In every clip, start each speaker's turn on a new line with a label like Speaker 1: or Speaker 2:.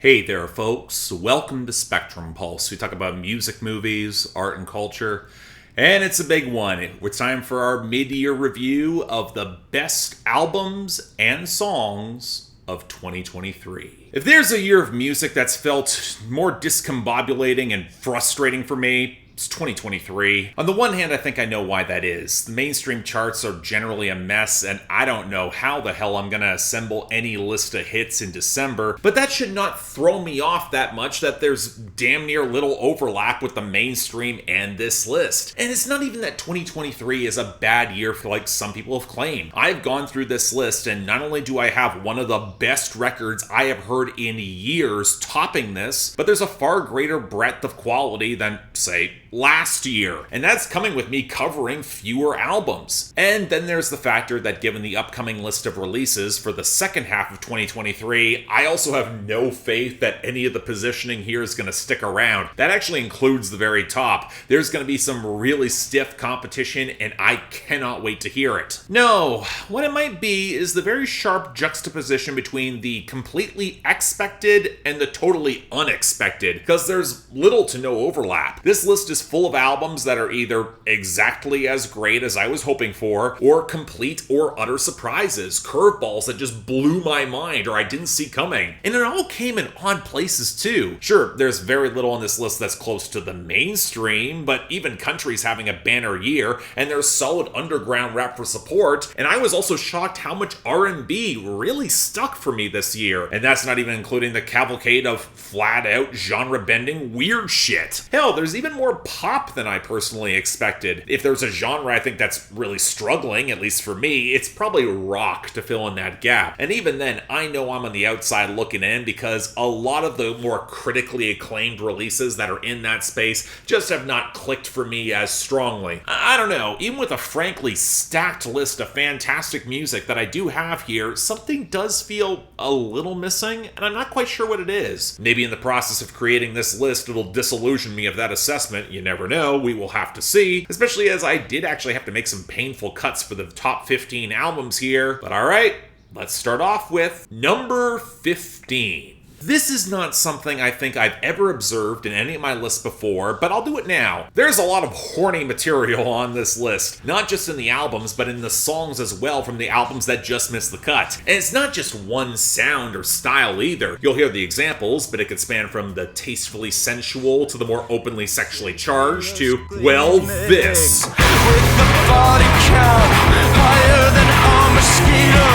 Speaker 1: Hey there, folks. Welcome to Spectrum Pulse. We talk about music, movies, art, and culture. And it's a big one. It's time for our mid-year review of the best albums and songs of 2023. If there's a year of music that's felt more discombobulating and frustrating for me, it's 2023. On the one hand, I think I know why that is. The mainstream charts are generally a mess, and I don't know how the hell I'm gonna assemble any list of hits in December, but that should not throw me off that much that there's damn near little overlap with the mainstream and this list. And it's not even that 2023 is a bad year for like some people have claimed. I've gone through this list, and not only do I have one of the best records I have heard in years topping this, but there's a far greater breadth of quality than, say, last year. And that's coming with me covering fewer albums. And then there's the factor that given the upcoming list of releases for the second half of 2023, I also have no faith that any of the positioning here is going to stick around. That actually includes the very top. There's going to be some really stiff competition, and I cannot wait to hear it. No, what it might be is the very sharp juxtaposition between the completely expected and the totally unexpected, because there's little to no overlap. This list is full of albums that are either exactly as great as I was hoping for, or complete or utter surprises, curveballs that just blew my mind or I didn't see coming. And it all came in odd places too. Sure, there's very little on this list that's close to the mainstream, but even country's having a banner year, and there's solid underground rap for support, and I was also shocked how much R&B really stuck for me this year. And that's not even including the cavalcade of flat-out genre-bending weird shit. Hell, there's even more pop than I personally expected. If there's a genre I think that's really struggling, at least for me, it's probably rock to fill in that gap. And even then, I know I'm on the outside looking in because a lot of the more critically acclaimed releases that are in that space just have not clicked for me as strongly. I don't know, even with a frankly stacked list of fantastic music that I do have here, something does feel a little missing, and I'm not quite sure what it is. Maybe in the process of creating this list, it'll disillusion me of that assessment. You never know, we will have to see, especially as I did actually have to make some painful cuts for the top 15 albums here. But alright, let's start off with number 15. This is not something I think I've ever observed in any of my lists before, but I'll do it now. There's a lot of horny material on this list, not just in the albums, but in the songs as well from the albums that just missed the cut. And it's not just one sound or style either. You'll hear the examples, but it could span from the tastefully sensual to the more openly sexually charged to, well, this.
Speaker 2: With the body count higher than a mosquito.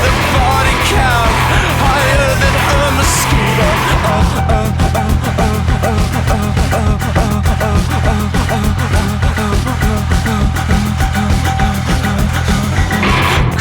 Speaker 2: With the body count higher than a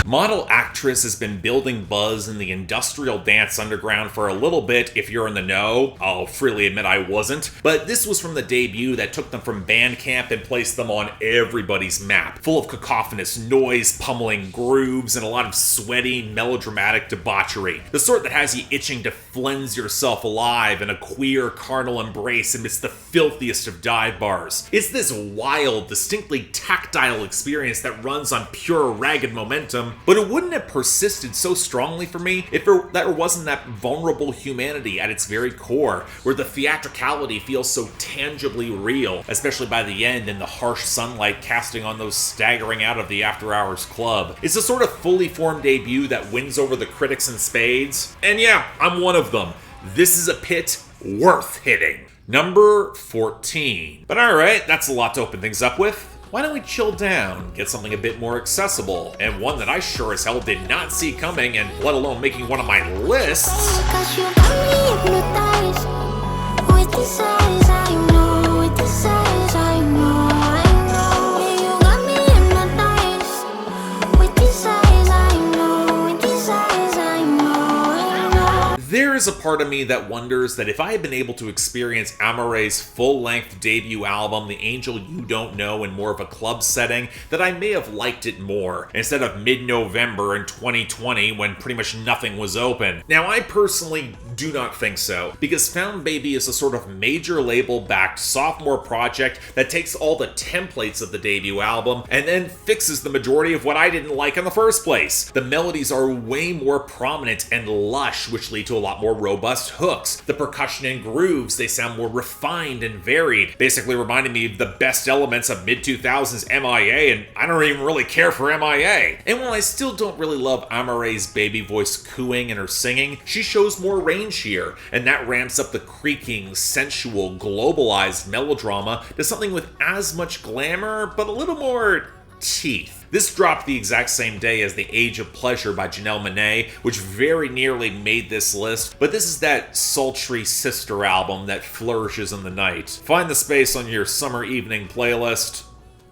Speaker 1: Model Actriz has been building buzz in the industrial dance underground for a little bit, if you're in the know. I'll freely admit I wasn't. But this was from the debut that took them from Bandcamp and placed them on everybody's map. Full of cacophonous noise, pummeling grooves, and a lot of sweaty, melodramatic debauchery. The sort that has you itching to flens yourself alive in a queer, carnal embrace amidst the filthiest of dive bars. It's this wild, distinctly tactile experience that runs on pure, ragged momentum, but it wouldn't have persisted so strongly for me if there wasn't that vulnerable humanity at its very core, where the theatricality feels so tangibly real, especially by the end in the harsh sunlight casting on those staggering out of the after-hours club. It's a sort of fully formed debut that wins over the critics in spades, and yeah, I'm one of them. This is a pit worth hitting. Number 14. But alright, that's a lot to open things up with. Why don't we chill down, get something a bit more accessible, and one that I sure as hell did not see coming, and let alone making one of my lists. There is a part of me that wonders that if I had been able to experience Amaarae's full-length debut album, The Angel You Don't Know, in more of a club setting, that I may have liked it more, instead of mid-November in 2020 when pretty much nothing was open. Now, I personally do not think so, because Found Baby is a sort of major label-backed sophomore project that takes all the templates of the debut album and then fixes the majority of what I didn't like in the first place. The melodies are way more prominent and lush, which lead to a lot more robust hooks. The percussion and grooves, they sound more refined and varied, basically reminding me of the best elements of mid-2000s MIA, and I don't even really care for MIA. And while I still don't really love Amaare's baby voice cooing and her singing, she shows more range here, and that ramps up the creaking, sensual, globalized melodrama to something with as much glamour, but a little more teeth. This dropped the exact same day as The Age of Pleasure by Janelle Monáe, which very nearly made this list, but this is that sultry sister album that flourishes in the night. Find the space on your summer evening playlist.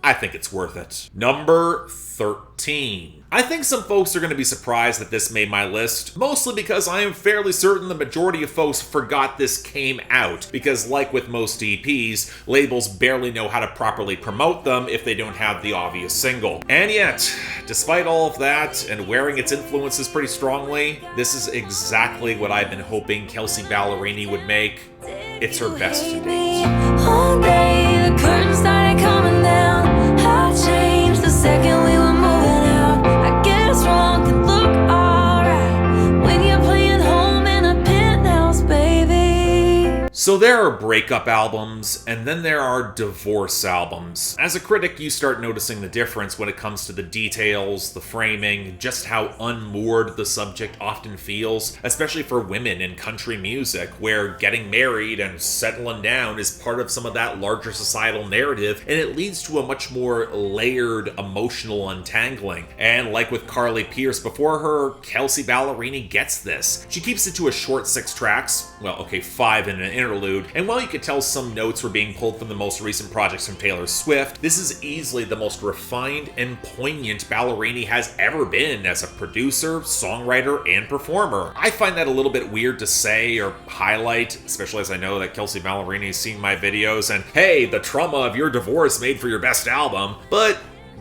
Speaker 1: I think it's worth it. Number 13. I think some folks are going to be surprised that this made my list, mostly because I am fairly certain the majority of folks forgot this came out, because like with most EPs, labels barely know how to properly promote them if they don't have the obvious single. And yet, despite all of that, and wearing its influences pretty strongly, this is exactly what I've been hoping Kelsea Ballerini would make. It's her best to date.
Speaker 3: One day the curtain started coming down. I changed the second we were moving out. I guess wrong can look alright when you're playing home in a penthouse, baby.
Speaker 1: So there are breakup albums, and then there are divorce albums. As a critic, you start noticing the difference when it comes to the details, the framing, just how unmoored the subject often feels, especially for women in country music, where getting married and settling down is part of some of that larger societal narrative, and it leads to a much more layered emotional untangling. And like with Carly Pearce before her, Kelsea Ballerini gets this. She keeps it to a short 6 tracks, well, okay, 5 in an interlude, and while you could tell some notes were being pulled from the most recent projects from Taylor Swift, this is easily the most refined and poignant Ballerini has ever been as a producer, songwriter, and performer. I find that a little bit weird to say or highlight, especially as I know that Kelsea Ballerini's seen my videos and, hey, the trauma of your divorce made for your best album, but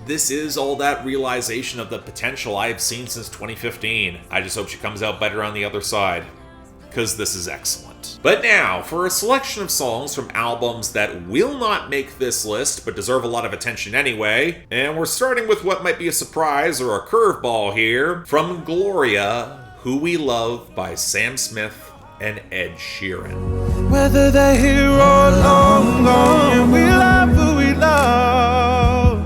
Speaker 1: this is all that realization of the potential I have seen since 2015. I just hope she comes out better on the other side, because this is excellent. But now, for a selection of songs from albums that will not make this list, but deserve a lot of attention anyway, and we're starting with what might be a surprise or a curveball here, from Gloria, Who We Love by Sam Smith and Ed Sheeran.
Speaker 2: Whether they're here or long gone, we love who we love.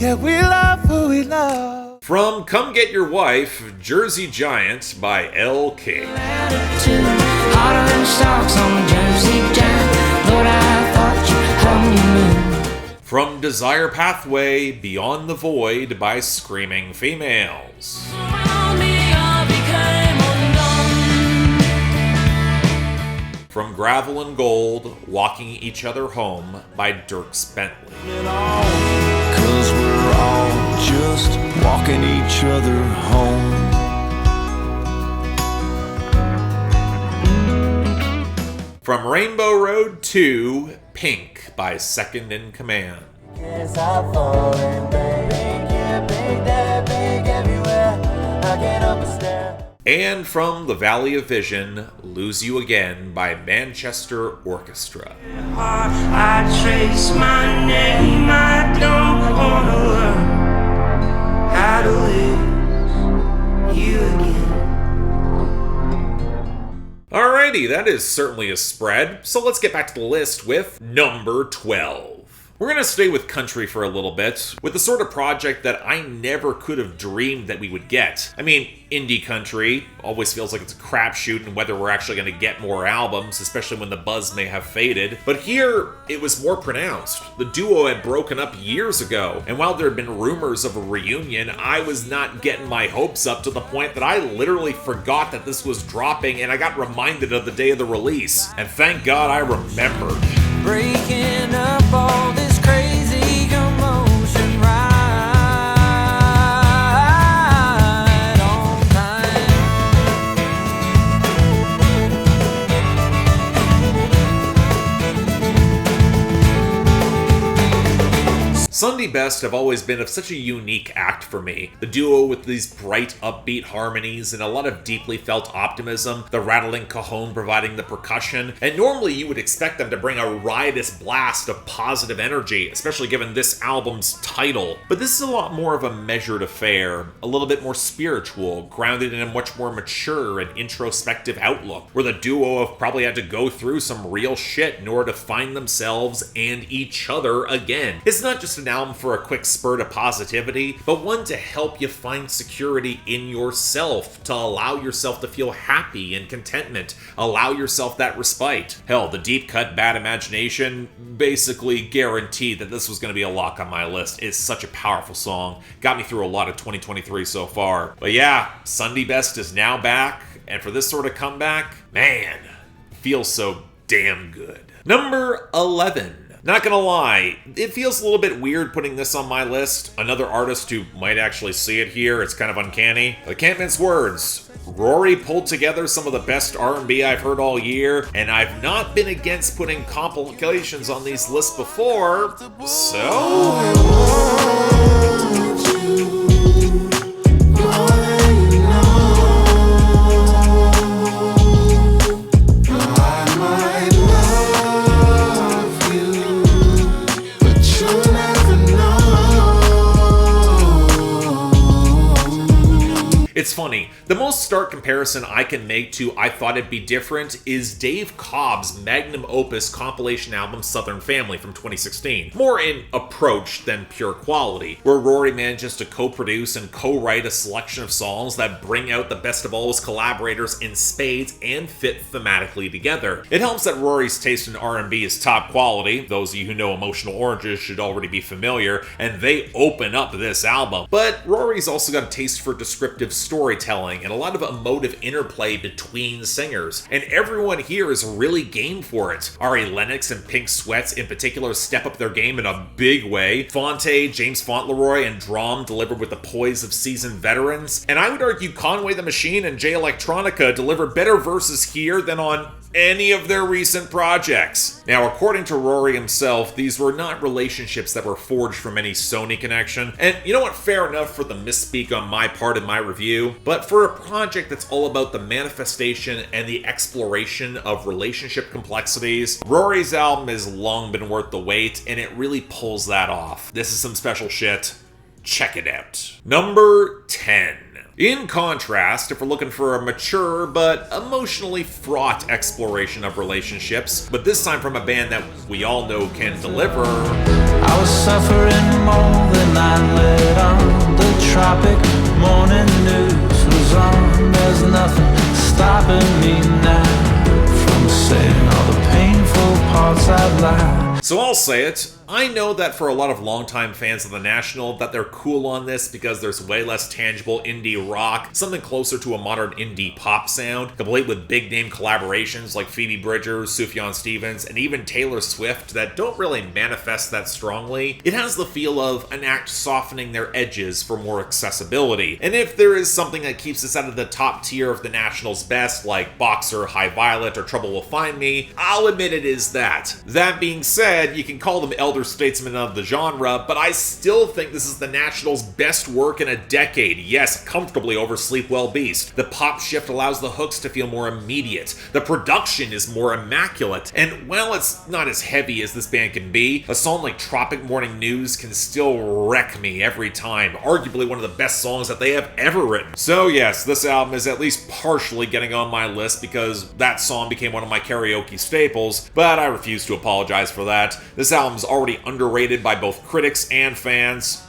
Speaker 2: Yeah, we love who we love.
Speaker 1: From Come Get Your Wife, Jersey Giant by LK.
Speaker 3: Hotter than stocks on Jersey Giant. Lord, I thought you hung your moon.
Speaker 1: From Desire Pathway, Beyond the Void by Screaming Females. From Gravel and Gold, Walking Each Other Home by Dierks Bentley.
Speaker 2: Cause we're all just walking each other home.
Speaker 1: From Rainbow Road 2, Pink by Second in Command.
Speaker 4: Yes, I'm falling, baby. Yeah, big that big everywhere. I can't understand.
Speaker 1: And from The Valley of Vision, Lose You Again by Manchester Orchestra.
Speaker 5: I trace my name, I don't wanna learn how to lose you again.
Speaker 1: Alrighty, that is certainly a spread, so let's get back to the list with number 12. We're going to stay with country for a little bit, with the sort of project that I never could have dreamed that we would get. I mean, indie country always feels like it's a crapshoot and whether we're actually going to get more albums, especially when the buzz may have faded. But here, it was more pronounced. The duo had broken up years ago, and while there had been rumors of a reunion, I was not getting my hopes up to the point that I literally forgot that this was dropping and I got reminded of the day of the release. And thank God I remembered.
Speaker 3: Breaking up all this crazy commotion right on time.
Speaker 1: Sundy Best have always been of such a unique act for me. The duo with these bright, upbeat harmonies and a lot of deeply felt optimism, the rattling cajon providing the percussion, and normally you would expect them to bring a riotous blast of positive energy, especially given this album's title. But this is a lot more of a measured affair, a little bit more spiritual, grounded in a much more mature and introspective outlook, where the duo have probably had to go through some real shit in order to find themselves and each other again. It's not just an album for a quick spurt of positivity, but one to help you find security in yourself, to allow yourself to feel happy and contentment, allow yourself that respite. Hell, the deep cut Bad Imagination basically guaranteed that this was going to be a lock on my list. It's such a powerful song. Got me through a lot of 2023 so far. But yeah, Sundy Best is now back, and for this sort of comeback, man, feels so damn good. Number 11. Not gonna lie, it feels a little bit weird putting this on my list. Another artist who might actually see it here, it's kind of uncanny. I can't mince words. Rory pulled together some of the best R&B I've heard all year, and I've not been against putting compilations on these lists before, so... It's funny, the most stark comparison I can make to I Thought It'd Be Different is Dave Cobb's magnum opus compilation album Southern Family from 2016. More in approach than pure quality, where Rory manages to co-produce and co-write a selection of songs that bring out the best of all his collaborators in spades and fit thematically together. It helps that Rory's taste in R&B is top quality. Those of you who know Emotional Oranges should already be familiar, and they open up this album. But Rory's also got a taste for descriptive storytelling and a lot of emotive interplay between singers, and everyone here is really game for it. Ari Lennox and Pink Sweats in particular step up their game in a big way. Fonte, James Fauntleroy, and Drum delivered with the poise of seasoned veterans, and I would argue Conway the Machine and Jay Electronica deliver better verses here than on any of their recent projects. Now, according to Rory himself, these were not relationships that were forged from any Sony connection, and you know what, fair enough for the misspeak on my part in my review, but for a project that's all about the manifestation and the exploration of relationship complexities, Rory's album has long been worth the wait, and it really pulls that off. This is some special shit. Check it out. Number 10. In contrast, if we're looking for a mature but emotionally fraught exploration of relationships, but this time from a band that we all know can deliver.
Speaker 2: I was suffering more than I let on. The tropic morning news was on. There's nothing stopping me now from saying all the painful parts I've lied.
Speaker 1: So I'll say it. I know that for a lot of longtime fans of The National that they're cool on this because there's way less tangible indie rock, something closer to a modern indie pop sound, complete with big name collaborations like Phoebe Bridgers, Sufjan Stevens, and even Taylor Swift that don't really manifest that strongly. It has the feel of an act softening their edges for more accessibility. And if there is something that keeps this out of the top tier of The National's best, like Boxer, High Violet, or Trouble Will Find Me, I'll admit it is that. That being said, you can call them elder statesmen of the genre, but I still think this is The National's best work in a decade. Yes, comfortably over Sleepwell Beast. The pop shift allows the hooks to feel more immediate. The production is more immaculate. And while it's not as heavy as this band can be, a song like Tropic Morning News can still wreck me every time. Arguably one of the best songs that they have ever written. So yes, this album is at least partially getting on my list because that song became one of my karaoke staples, but I refuse to apologize for that. This album's already underrated by both critics and fans.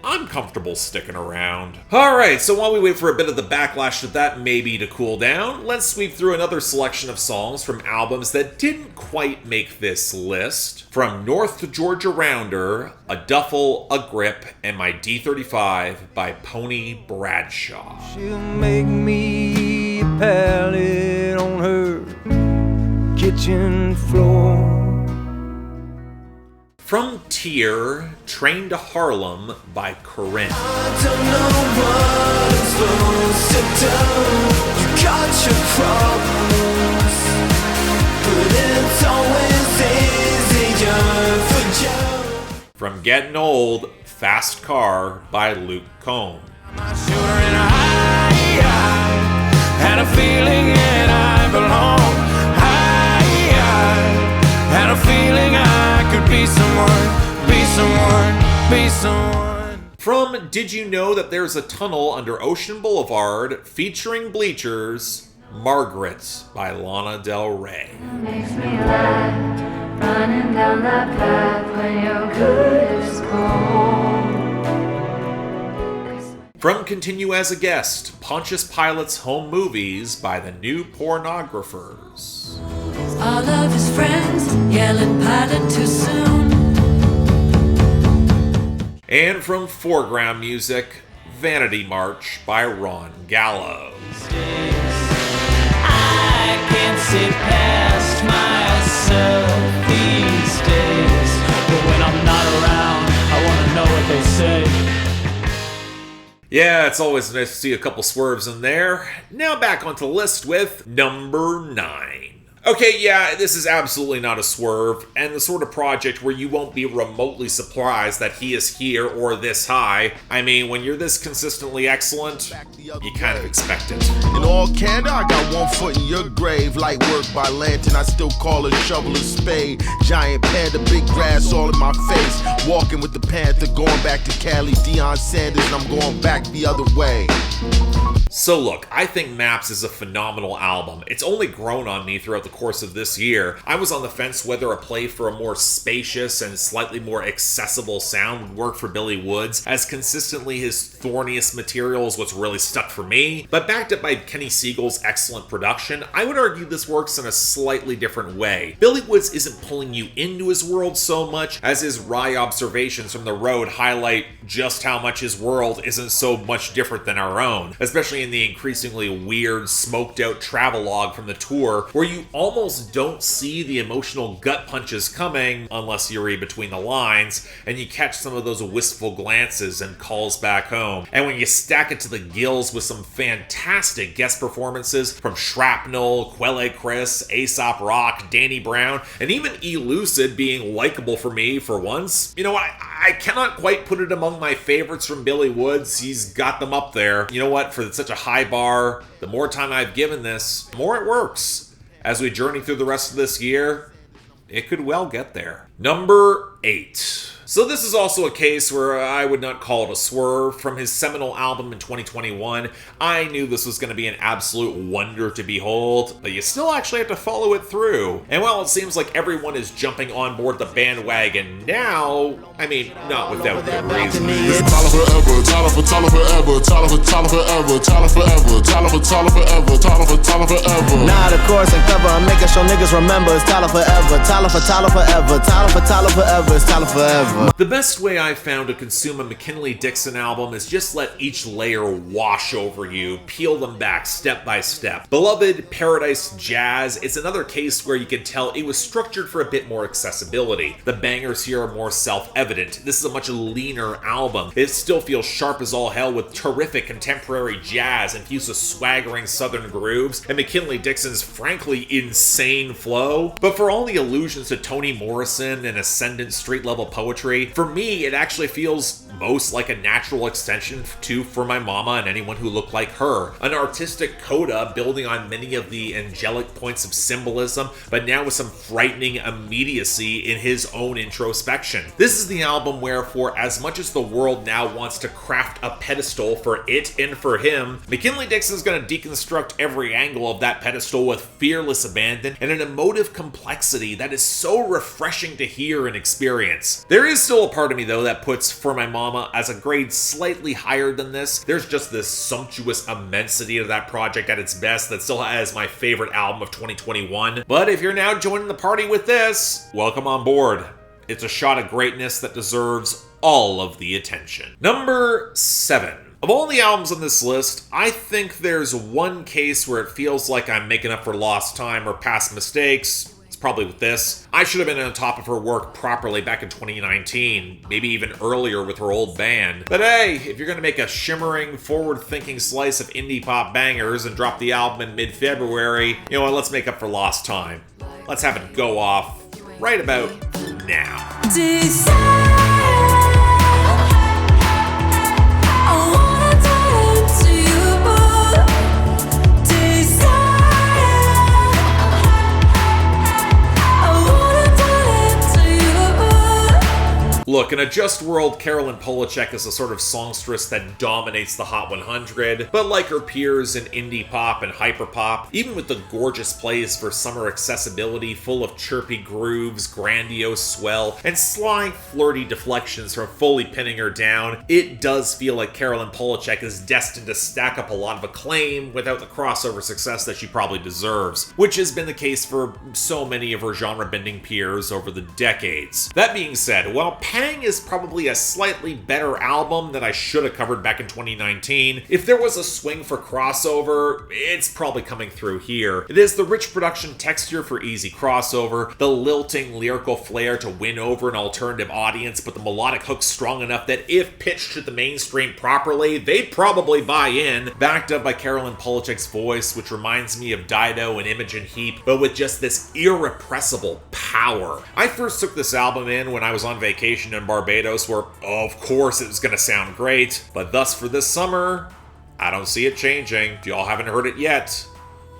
Speaker 1: I'm comfortable sticking around. Alright, so while we wait for a bit of the backlash that may be to cool down, let's sweep through another selection of songs from albums that didn't quite make this list. From North Georgia Rounder, A Duffel, A Grip, and My D35 by Pony Bradshaw.
Speaker 4: She'll make me a pallet on her kitchen floor.
Speaker 1: From Tyr, Train to Harlem by Corinne.
Speaker 2: I don't know what I'm supposed to do. You got your problems, but it's always easier for you.
Speaker 1: From from Getting Old, Fast Car by Luke Combs.
Speaker 2: My shoulder and I had a feeling that I belong. I had a feeling I could be someone.
Speaker 1: From Did You Know That There's a Tunnel Under Ocean Boulevard, featuring Bleachers, Margaret by Lana Del Rey.
Speaker 3: Makes me laugh, running down that path when you're good as gold.
Speaker 1: From Continue As a Guest, Pontius Pilate's Home Movies by the New Pornographers.
Speaker 3: All of his friends yelling Pilate too soon.
Speaker 1: And from Foreground Music, Vanity March by Ron Gallo.
Speaker 2: I can't see past myself these days. But when I'm not around, I want to know what they say.
Speaker 1: Yeah, it's always nice to see a couple swerves in there. Now back onto the list with number 9. Okay, yeah, this is absolutely not a swerve, and the sort of project where you won't be remotely surprised that he is here or this high. I mean, when you're this consistently excellent, you kind of expect it.
Speaker 6: In all candor, I got one foot in your grave. Light work by lantern, I still call it shovel and spade. Giant panda, big grass all in my face. Walking with the panther, going back to Cali, Deion Sanders, and I'm going back the other way.
Speaker 1: So look, I think Maps is a phenomenal album. It's only grown on me throughout the course of this year. I was on the fence whether a play for a more spacious and slightly more accessible sound would work for Billy Woods, as consistently his thorniest material is what's really stuck for me. But backed up by Kenny Segal's excellent production, I would argue this works in a slightly different way. Billy Woods isn't pulling you into his world so much as his wry observations from the road highlight just how much his world isn't so much different than our own, especially in the increasingly weird, smoked-out travelogue from the tour, where you almost don't see the emotional gut punches coming unless you read between the lines, and you catch some of those wistful glances and calls back home. And when you stack it to the gills with some fantastic guest performances from Shrapnel, Quelle Chris, Aesop Rock, Danny Brown, and even Elucid being likable for me for once, you know what, I cannot quite put it among my favorites from Billy Woods. He's got them up there. You know what, for such a high bar, the more time I've given this, the more it works. As we journey through the rest of this year, it could well get there. Number 8. So this is also a case where I would not call it a swerve. From his seminal album in 2021, I knew this was going to be an absolute wonder to behold, but you still actually have to follow it through. And while it seems like everyone is jumping on board the bandwagon now, I mean, not without good reason.
Speaker 7: Tyler forever, Tyler forever, Tyler forever.
Speaker 4: Nah, the chorus and cover, I'm making sure niggas remember it's Tyler forever, Tyler forever, Tyler forever, it's Tyler forever.
Speaker 1: The best way I've found to consume a McKinley Dixon album is just let each layer wash over you, peel them back step by step. Beloved Paradise Jazz is another case where you can tell it was structured for a bit more accessibility. The bangers here are more self-evident. This is a much leaner album. It still feels sharp as all hell with terrific contemporary jazz infused with swaggering southern grooves and McKinley Dixon's frankly insane flow. But for all the allusions to Toni Morrison and ascendant street-level poetry, for me, it actually feels most like a natural extension to For My Mama and Anyone Who Looked Like Her. An artistic coda building on many of the angelic points of symbolism, but now with some frightening immediacy in his own introspection. This is the album where, for as much as the world now wants to craft a pedestal for it and for him, McKinley Dixon's going to deconstruct every angle of that pedestal with fearless abandon and an emotive complexity that is so refreshing to hear and experience. There is still a part of me, though, that puts For My Mama as a grade slightly higher than this. There's just this sumptuous immensity of that project at its best that still has my favorite album of 2021. But if you're now joining the party with this, welcome on board. It's a shot of greatness that deserves all of the attention. Number 7. Of all the albums on this list, I think there's one case where it feels like I'm making up for lost time or past mistakes. Probably with this. I should have been on top of her work properly back in 2019, maybe even earlier with her old band. But hey, if you're gonna make a shimmering, forward-thinking slice of indie pop bangers and drop the album in mid-February, you know what, let's make up for lost time. Let's have it go off right about now.
Speaker 3: Decide
Speaker 1: Look, in a just world, Carolyn Polachek is a sort of songstress that dominates the Hot 100, but like her peers in indie pop and hyperpop, even with the gorgeous plays for summer accessibility full of chirpy grooves, grandiose swell, and sly, flirty deflections from fully pinning her down, it does feel like Carolyn Polachek is destined to stack up a lot of acclaim without the crossover success that she probably deserves, which has been the case for so many of her genre-bending peers over the decades. That being said, while Pang is probably a slightly better album than I should have covered back in 2019, if there was a swing for crossover, it's probably coming through here. It is the rich production texture for easy crossover, the lilting lyrical flair to win over an alternative audience, but the melodic hook strong enough that if pitched to the mainstream properly, they'd probably buy in, backed up by Carolyn Polachek's voice, which reminds me of Dido and Imogen Heap, but with just this irrepressible power. I first took this album in when I was on vacation in Barbados, where of course it was going to sound great, but thus for this summer, I don't see it changing. If y'all haven't heard it yet,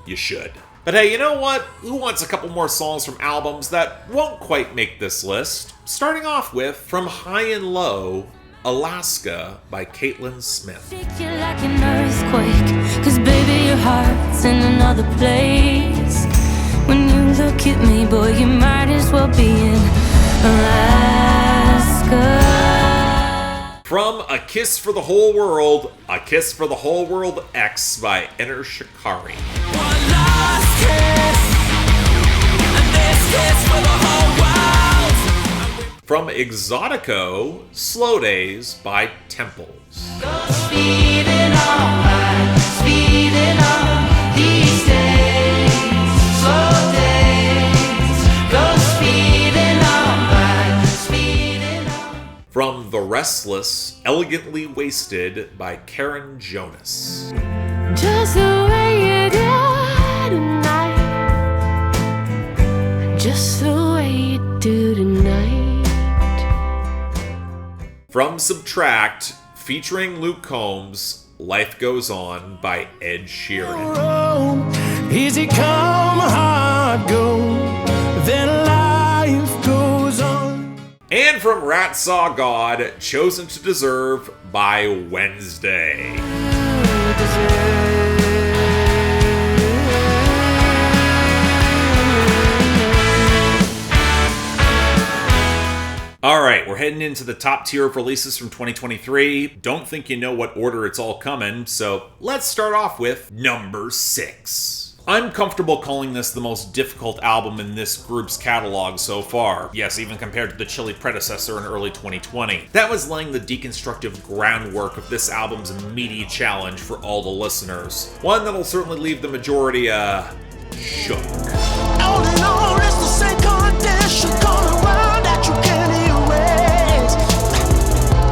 Speaker 1: you should. But hey, you know what? Who wants a couple more songs from albums that won't quite make this list? Starting off with, from High and Low, Alaska by Caitlin Smith.
Speaker 3: Shake you like an earthquake, 'cause baby your heart's in another place. When you look at me, boy, you might as well be in Alaska.
Speaker 1: From A Kiss for the Whole World, A Kiss for the Whole World X by Enter Shikari.
Speaker 2: One last kiss, and this kiss for the whole world.
Speaker 1: From Exotico, Slow Days by Temples.
Speaker 2: Go speeding on, speeding on these days, slow days. Go speeding on, speeding on.
Speaker 1: From The Restless, Elegantly Wasted by Karen Jonas.
Speaker 3: Just the way you do tonight. Just the way you do tonight.
Speaker 1: From Subtract, featuring Luke Combs, Life Goes On by Ed Sheeran.
Speaker 2: Easy come, hard go, then life goes on.
Speaker 1: And from Rat Saw God, Chosen to Deserve by Wednesday. Alright, we're heading into the top tier of releases from 2023. Don't think you know what order it's all coming, so let's start off with number 6. I'm comfortable calling this the most difficult album in this group's catalog so far. Yes, even compared to the chilly predecessor in early 2020. That was laying the deconstructive groundwork of this album's meaty challenge for all the listeners. One that'll certainly leave the majority, shook.
Speaker 2: All in all, it's the same condition going around that you can't erase.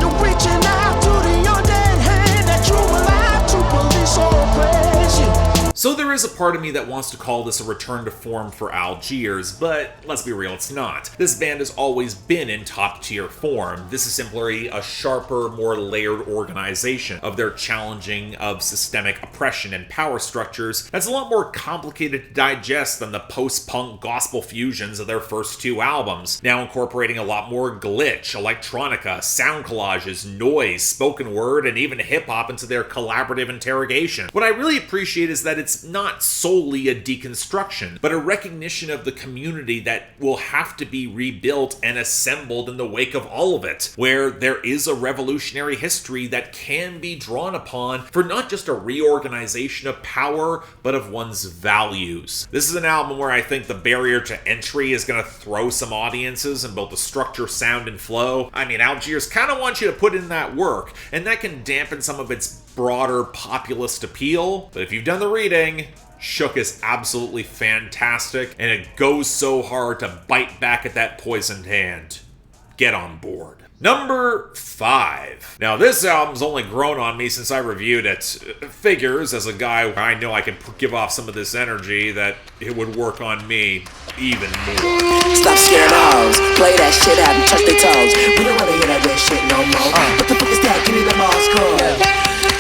Speaker 2: You're reaching out to the undead hand that you allow to police or praise you.
Speaker 1: So there is a part of me that wants to call this a return to form for Algiers, but let's be real, it's not. This band has always been in top tier form. This is simply a sharper, more layered organization of their challenging of systemic oppression and power structures that's a lot more complicated to digest than the post-punk gospel fusions of their first 2 albums, now incorporating a lot more glitch, electronica, sound collages, noise, spoken word, and even hip-hop into their collaborative interrogation. What I really appreciate is that it's not solely a deconstruction, but a recognition of the community that will have to be rebuilt and assembled in the wake of all of it, where there is a revolutionary history that can be drawn upon for not just a reorganization of power, but of one's values. This is an album where I think the barrier to entry is going to throw some audiences in both the structure, sound, and flow. I mean, Algiers kind of wants you to put in that work, and that can dampen some of its broader populist appeal, but if you've done the reading, Shook is absolutely fantastic, and it goes so hard to bite back at that poisoned hand. Get on board. Number 5. Now this album's only grown on me since I reviewed it. Figures, as a guy, I know I can give off some of this energy, that it would work on me even more.
Speaker 8: Stop scaring hoes, play that shit out and touch their toes. We don't wanna hear that weird shit no more. What the fuck is that? Give me the Mars code.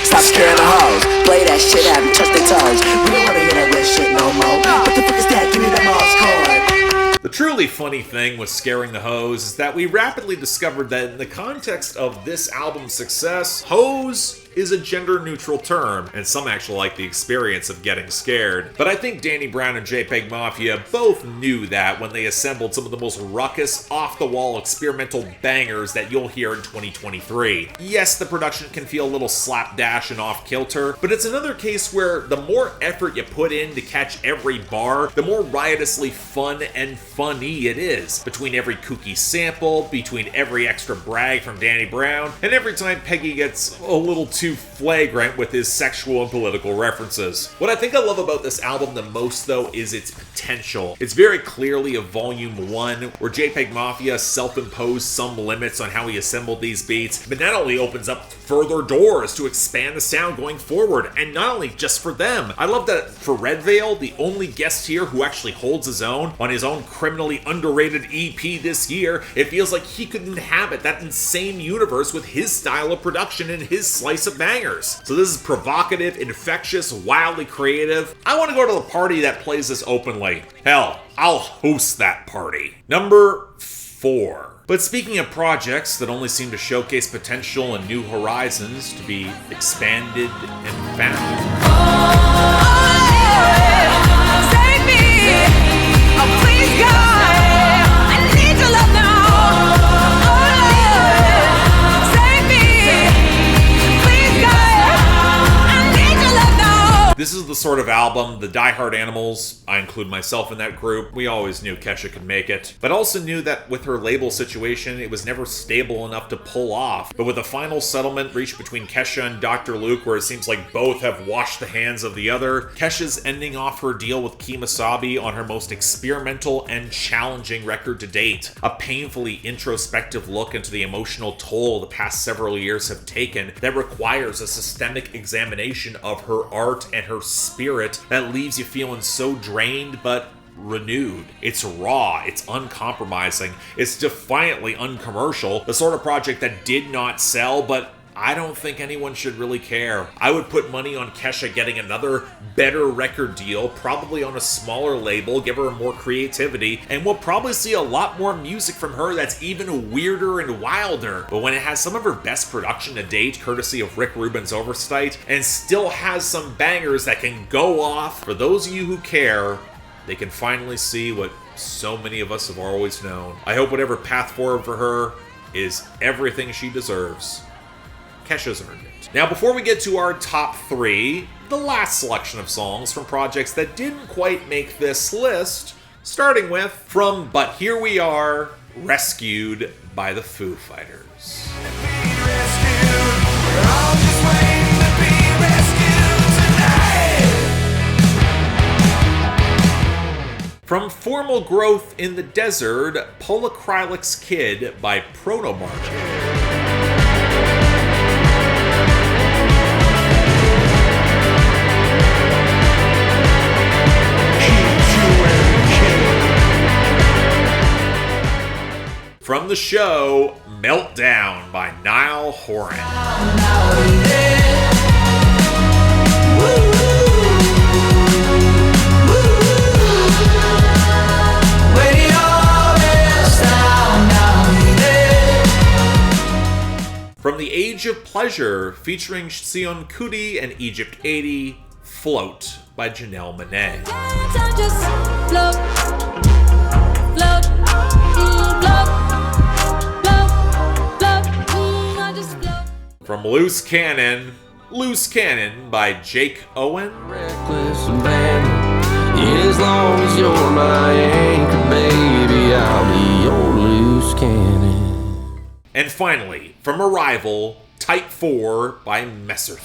Speaker 8: Stop scaring the hoes, play that shit out and touch their toes. We don't wanna hear that weird shit no more. What the fuck is that? Give me the Mars code.
Speaker 1: The truly funny thing with Scaring the Hose is that we rapidly discovered that in the context of this album's success, hose is a gender-neutral term, and some actually like the experience of getting scared. But I think Danny Brown and JPEGMAFIA both knew that when they assembled some of the most ruckus, off-the-wall experimental bangers that you'll hear in 2023. Yes, the production can feel a little slapdash and off-kilter, but it's another case where the more effort you put in to catch every bar, the more riotously fun and funny it is. Between every kooky sample, between every extra brag from Danny Brown, and every time Peggy gets a little too flagrant with his sexual and political references. What I think I love about this album the most, though, is its potential. It's very clearly a volume 1, where JPEGMAFIA self-imposed some limits on how he assembled these beats, but not only opens up further doors to expand the sound going forward, and not only just for them. I love that for Red Veil, the only guest here who actually holds his own on his own criminally underrated EP this year, it feels like he could inhabit that insane universe with his style of production and his slice of bangers. So this is provocative, infectious, wildly creative. I want to go to the party that plays this openly. Hell, I'll host that party. Number 4. But speaking of projects that only seem to showcase potential and new horizons to be expanded and found.
Speaker 3: Save me, oh please God, I need your love now.
Speaker 1: This is the sort of album, the diehard animals, I include myself in that group, we always knew Kesha could make it, but also knew that with her label situation, it was never stable enough to pull off. But with a final settlement reached between Kesha and Dr. Luke, where it seems like both have washed the hands of the other, Kesha's ending off her deal with Kemosabe on her most experimental and challenging record to date. A painfully introspective look into the emotional toll the past several years have taken that requires a systemic examination of her art and her spirit that leaves you feeling so drained but renewed. It's raw, it's uncompromising, it's defiantly uncommercial, the sort of project that did not sell, but I don't think anyone should really care. I would put money on Kesha getting another better record deal, probably on a smaller label, give her more creativity, and we'll probably see a lot more music from her that's even weirder and wilder. But when it has some of her best production to date, courtesy of Rick Rubin's oversight, and still has some bangers that can go off, for those of you who care, they can finally see what so many of us have always known. I hope whatever path forward for her is everything she deserves. Kesha's earned it. Now, before we get to our top 3, the last selection of songs from projects that didn't quite make this list, starting with, from But Here We Are, Rescued by the Foo Fighters. From Formal Growth in the Desert, Polachek's Kid by Protomarket. From the show, Meltdown by Niall Horan. From The Age of Pleasure, featuring Sion Kuti and Egypt 80, Float by Janelle Monáe. From Loose Cannon by Jake Owen.
Speaker 2: Reckless abandon. As long as you're my anchor, baby, I'll be your loose cannon.
Speaker 1: And finally, from Arrival, Type 4 by Messerthim.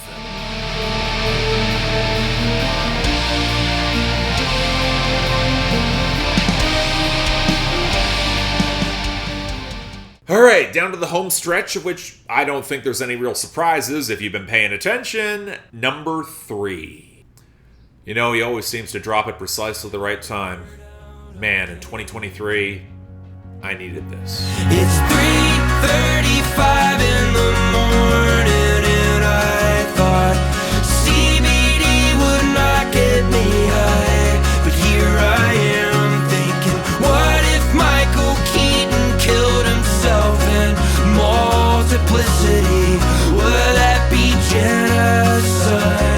Speaker 1: Alright, down to the home stretch, of which I don't think there's any real surprises if you've been paying attention. Number 3. You know, he always seems to drop at precisely the right time. Man, in 2023, I needed this.
Speaker 5: It's 3:35 in the morning and I thought CBD would not get me high, but here I am thinking, what publicity. Would that be genocide?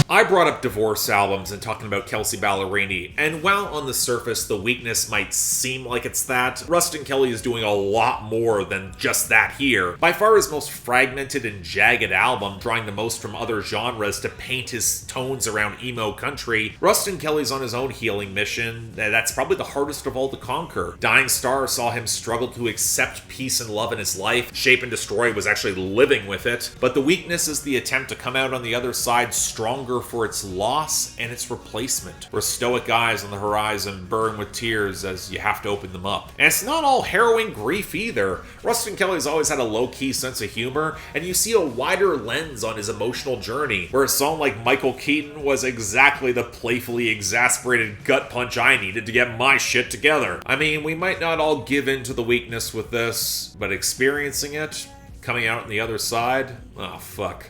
Speaker 1: I brought up divorce albums and talking about Kelsea Ballerini, and while on the surface the weakness might seem like it's that, Rustin Kelly is doing a lot more than just that here. By far his most fragmented and jagged album, drawing the most from other genres to paint his tones around emo country, Rustin Kelly's on his own healing mission that's probably the hardest of all to conquer. Dying Star saw him struggle to accept peace and love in his life. Shape and Destroy was actually living with it, but the weakness is the attempt to come out on the other side stronger for its loss and its replacement, where stoic eyes on the horizon burn with tears as you have to open them up. And it's not all harrowing grief either. Rustin Kelly's always had a low-key sense of humor, and you see a wider lens on his emotional journey, where a song like Michael Keaton was exactly the playfully exasperated gut punch I needed to get my shit together. I mean, we might not all give in to the weakness with this, but experiencing it, coming out on the other side, oh fuck,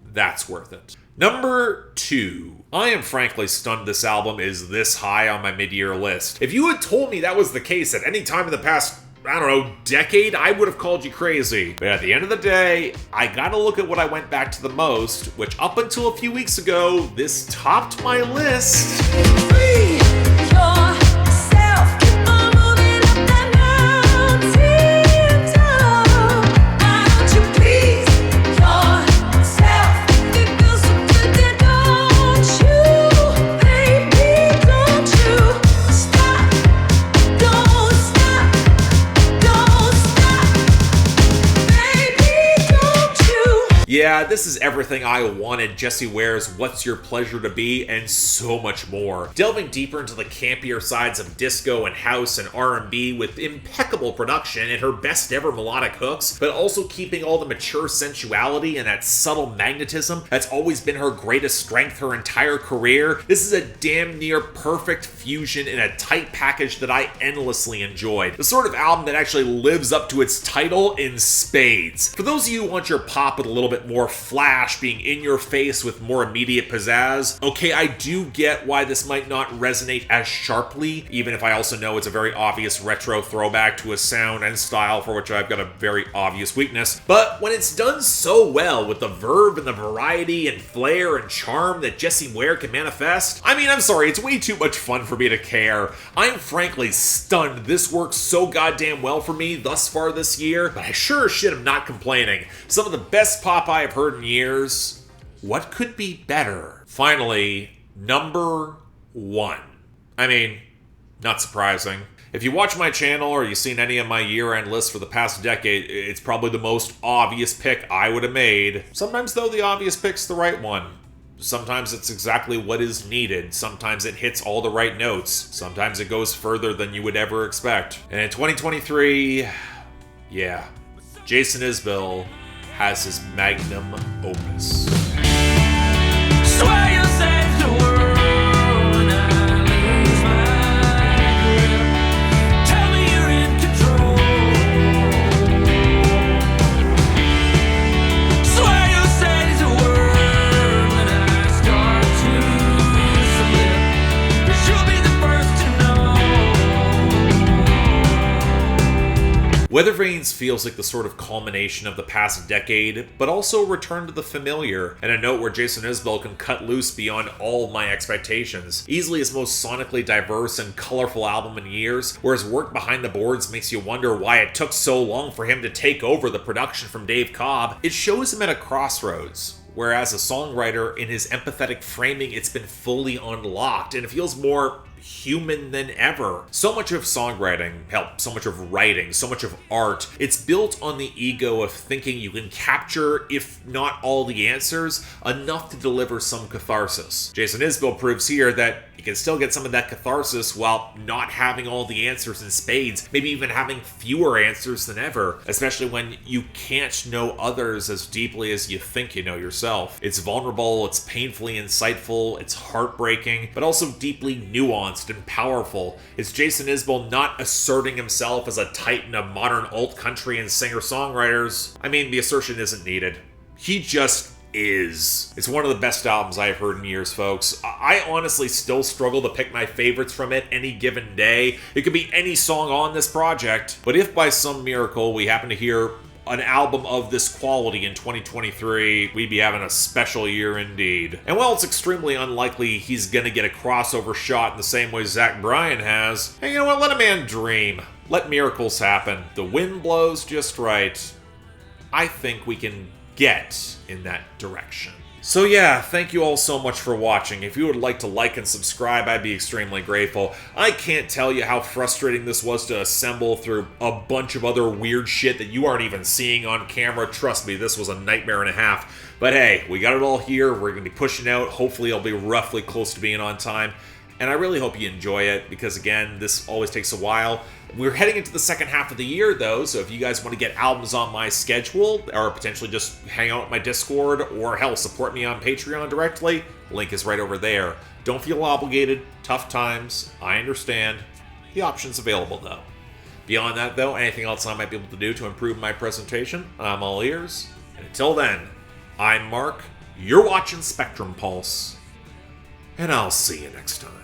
Speaker 1: that's worth it. Number 2. I am frankly stunned this album is this high on my mid-year list. If you had told me that was the case at any time in the past, I don't know, decade, I would have called you crazy. But at the end of the day, I gotta look at what I went back to the most, which up until a few weeks ago, this topped my list.
Speaker 3: Free yourself, keep on moving up that mountain top. Why don't you please yourself? It feels so good, then don't you, baby, don't you stop, don't stop, don't stop, baby, don't you.
Speaker 1: Yeah, this is everything I wanted Jessie Ware's What's Your Pleasure to Be, and so much more. Delving deeper into the campier sides of disco and house and R&B with impeccable production and her best ever melodic hooks, but also keeping all the mature sensuality and that subtle magnetism that's always been her greatest strength her entire career. This is a damn near perfect fusion in a tight package that I endlessly enjoyed. The sort of album that actually lives up to its title in spades. For those of you who want your pop with a little bit more flash, being in your face with more immediate pizzazz, okay, I do get why this might not resonate as sharply, even if I also know it's a very obvious retro throwback to a sound and style for which I've got a very obvious weakness. But when it's done so well with the verve and the variety and flair and charm that Jessie Ware can manifest, I mean, I'm sorry, it's way too much fun for me to care. I'm frankly stunned this works so goddamn well for me thus far this year, but I sure as shit am not complaining. Some of the best pop I have heard in years. What could be better? Finally, number 1. I mean, not surprising. If you watch my channel or you've seen any of my year-end lists for the past decade, it's probably the most obvious pick I would have made. Sometimes, though, the obvious pick's the right one. Sometimes it's exactly what is needed. Sometimes it hits all the right notes. Sometimes it goes further than you would ever expect. And in 2023, yeah, Jason Isbell has his magnum opus.
Speaker 5: Swear you'll save the world when I lose my grip. Tell me you're in control. Swear you'll save the world when I start to slip. 'Cause you'll be the first to know.
Speaker 1: Weathervanes feels like the sort of culmination of the past decade, but also a return to the familiar, and a note where Jason Isbell can cut loose beyond all my expectations. Easily his most sonically diverse and colorful album in years, where his work behind the boards makes you wonder why it took so long for him to take over the production from Dave Cobb. It shows him at a crossroads, where as a songwriter, in his empathetic framing, it's been fully unlocked, and it feels more human than ever. So much of songwriting, hell, so much of writing, so much of art, it's built on the ego of thinking you can capture, if not all the answers, enough to deliver some catharsis. Jason Isbell proves here that you can still get some of that catharsis while not having all the answers in spades, maybe even having fewer answers than ever, especially when you can't know others as deeply as you think you know yourself. It's vulnerable, it's painfully insightful, it's heartbreaking, but also deeply nuanced and powerful. It's Jason Isbell not asserting himself as a titan of modern alt country and singer-songwriters. I mean, the assertion isn't needed. He just is. It's one of the best albums I've heard in years, folks. I honestly still struggle to pick my favorites from it any given day. It could be any song on this project, but if by some miracle we happen to hear an album of this quality in 2023, we'd be having a special year indeed. And while it's extremely unlikely he's gonna get a crossover shot in the same way Zach Bryan has, hey, you know what, let a man dream. Let miracles happen. The wind blows just right. I think we can get in that direction. So yeah, thank you all so much for watching. If you would like to like and subscribe, I'd be extremely grateful. I can't tell you how frustrating this was to assemble through a bunch of other weird shit that you aren't even seeing on camera. Trust me, this was a nightmare and a half. But hey, we got it all here. We're going to be pushing out. Hopefully I'll be roughly close to being on time. And I really hope you enjoy it because, again, this always takes a while. We're heading into the second half of the year, though, so if you guys want to get albums on my schedule or potentially just hang out with my Discord or, hell, support me on Patreon directly, link is right over there. Don't feel obligated. Tough times. I understand. The option's available, though. Beyond that, though, anything else I might be able to do to improve my presentation, I'm all ears. And until then, I'm Mark. You're watching Spectrum Pulse. And I'll see you next time.